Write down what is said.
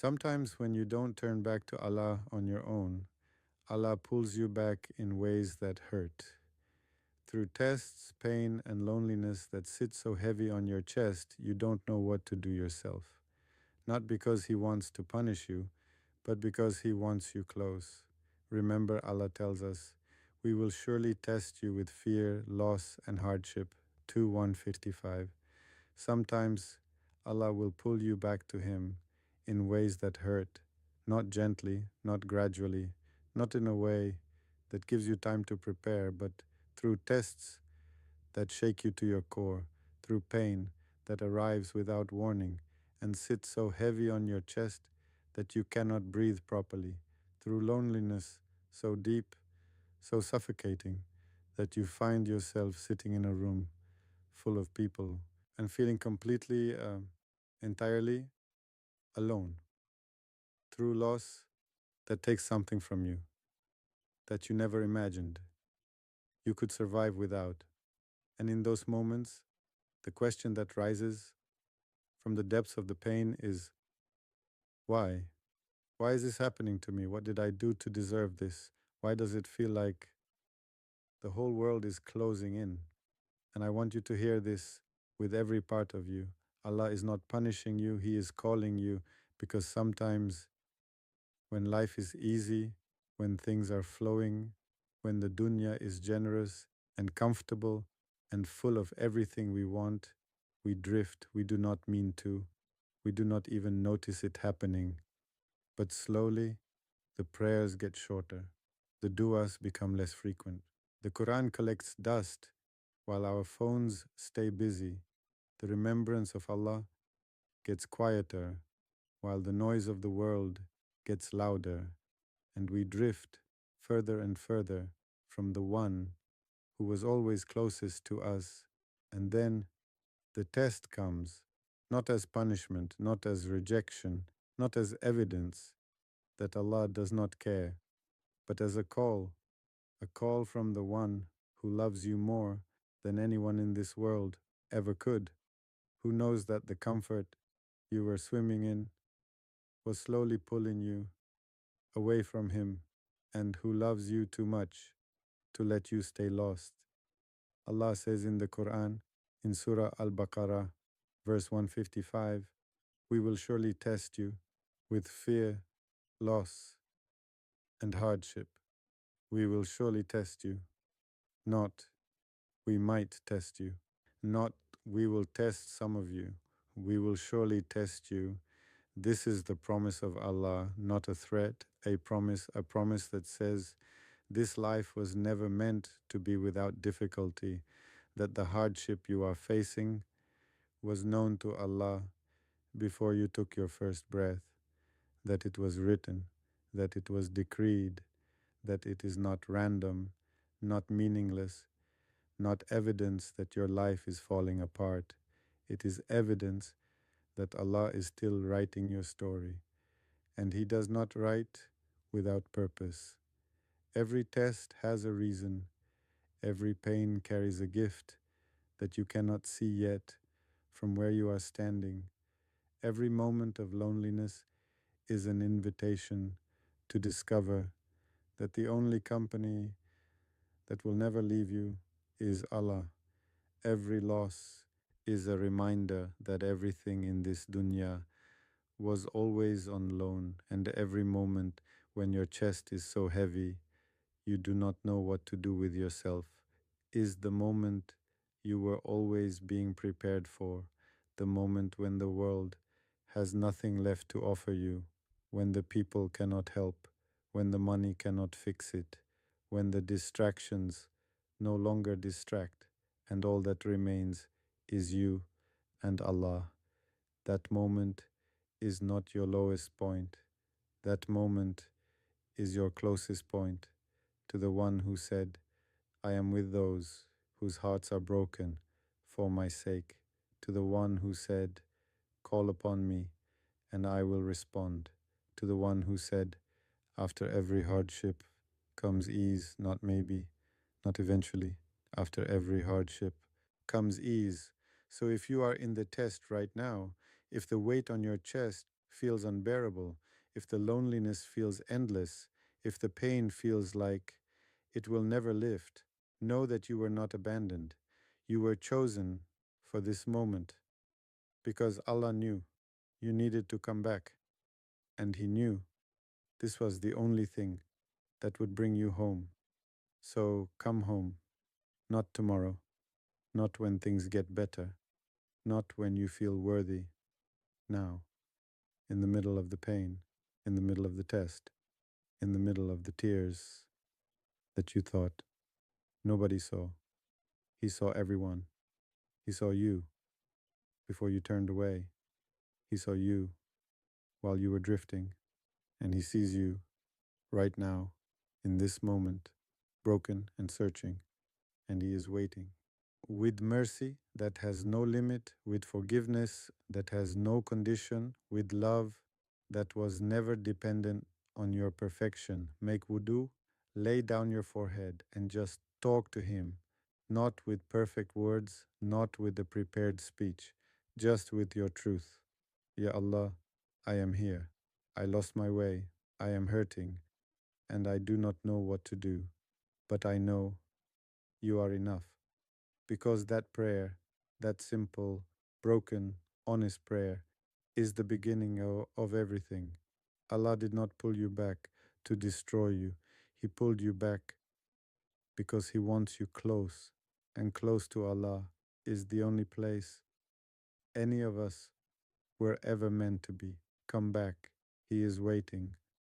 Sometimes when you don't turn back to Allah on your own, Allah pulls you back in ways that hurt. Through tests, pain, and loneliness that sit so heavy on your chest, you don't know what to do yourself. Not because He wants to punish you, but because He wants you close. Remember, Allah tells us, "We will surely test you with fear, loss, and hardship." 2:155. Sometimes Allah will pull you back to Him in ways that hurt, not gently, not gradually, not in a way that gives you time to prepare, but through tests that shake you to your core, through pain that arrives without warning and sits so heavy on your chest that you cannot breathe properly, through loneliness so deep, so suffocating, that you find yourself sitting in a room full of people and feeling completely, entirely alone, through loss that takes something from you that you never imagined you could survive without. And in those moments, the question that rises from the depths of the pain is, why? Why is this happening to me? What did I do to deserve this? Why does it feel like the whole world is closing in? And I want you to hear this with every part of you. Allah is not punishing you, He is calling you, because sometimes when life is easy, when things are flowing, when the dunya is generous and comfortable and full of everything we want, we drift, we do not mean to, we do not even notice it happening. But slowly, the prayers get shorter, the du'as become less frequent. The Quran collects dust while our phones stay busy. The remembrance of Allah gets quieter while the noise of the world gets louder, and we drift further and further from the one who was always closest to us. And then the test comes, not as punishment, not as rejection, not as evidence that Allah does not care, but as a call from the one who loves you more than anyone in this world ever could, who knows that the comfort you were swimming in was slowly pulling you away from Him, and who loves you too much to let you stay lost. Allah says in the Quran, in Surah Al-Baqarah, verse 155, "We will surely test you with fear, loss, and hardship. We will surely test you, not we might test you, not we will test some of you. We will surely test you." This is the promise of Allah, not a threat, a promise that says this life was never meant to be without difficulty, that the hardship you are facing was known to Allah before you took your first breath, that it was written, that it was decreed, that it is not random, not meaningless, not evidence that your life is falling apart. It is evidence that Allah is still writing your story, and He does not write without purpose. Every test has a reason. Every pain carries a gift that you cannot see yet from where you are standing. Every moment of loneliness is an invitation to discover that the only company that will never leave you is Allah. Every loss is a reminder that everything in this dunya was always on loan, and every moment when your chest is so heavy you do not know what to do with yourself is the moment you were always being prepared for, the moment when the world has nothing left to offer you, when the people cannot help, when the money cannot fix it, when the distractions no longer distract, and all that remains is you and Allah. That moment is not your lowest point. That moment is your closest point to the one who said, "I am with those whose hearts are broken for my sake," to the one who said, "Call upon me and I will respond," to the one who said, "After every hardship comes ease, not maybe, not eventually. After every hardship comes ease." So if you are in the test right now, if the weight on your chest feels unbearable, if the loneliness feels endless, if the pain feels like it will never lift, know that you were not abandoned. You were chosen for this moment because Allah knew you needed to come back, and He knew this was the only thing that would bring you home. So come home, not tomorrow, not when things get better, not when you feel worthy, now, in the middle of the pain, in the middle of the test, in the middle of the tears that you thought nobody saw. He saw everyone. He saw you before you turned away. He saw you while you were drifting, and He sees you right now, in this moment, broken and searching, and He is waiting. With mercy that has no limit, with forgiveness that has no condition, with love that was never dependent on your perfection. Make wudu, lay down your forehead, and just talk to Him, not with perfect words, not with a prepared speech, just with your truth. Ya Allah, I am here. I lost my way. I am hurting, and I do not know what to do. But I know you are enough. Because that prayer, that simple, broken, honest prayer, is the beginning of everything. Allah did not pull you back to destroy you. He pulled you back because He wants you close, and close to Allah is the only place any of us were ever meant to be. Come back. He is waiting.